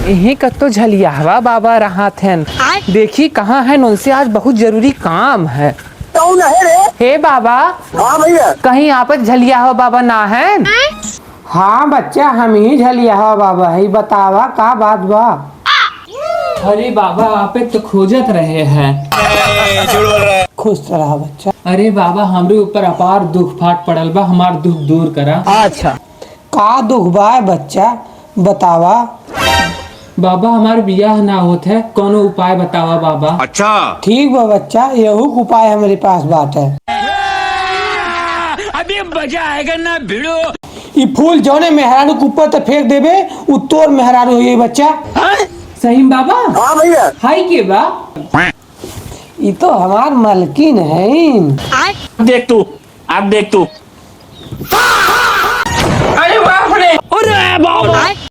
यही कतो झलियावा बाबा रहा थे। देखी कहाँ है, उनसे आज बहुत जरूरी काम है। कौन है रे? हे बाबा। हाँ भैया। कहीं आप झलियावा बाबा ना है? हाँ बच्चा, हम ही झलियावा बाबा है। बतावा का बात बा? अरे बाबा आप तो खोजत रहे हैं। खुश रहा बच्चा। अरे बाबा हमरे ऊपर अपार दुख फाट पड़ल बा, हमार दुख दूर करा। अच्छा, का दुख बा बच्चा, बतावा। बाबा हमार बियाह ना होत है, कोनो उपाय बतावा बाबा। अच्छा ठीक बा बच्चा, यहू उपाय हमारे पास बात है। अभी मजा आएगा ना भिड़ो। ये फूल जौने मेहरारू के ऊपर तो फेंक देबे, उ तोर मेहरारू हुई बच्चा। सही में बाबा? हाँ भैया। हाई के बा? ये तो हमार मलकिन है। देख तू, अब देख तू। अरे बाप रे, अरे बाप रे।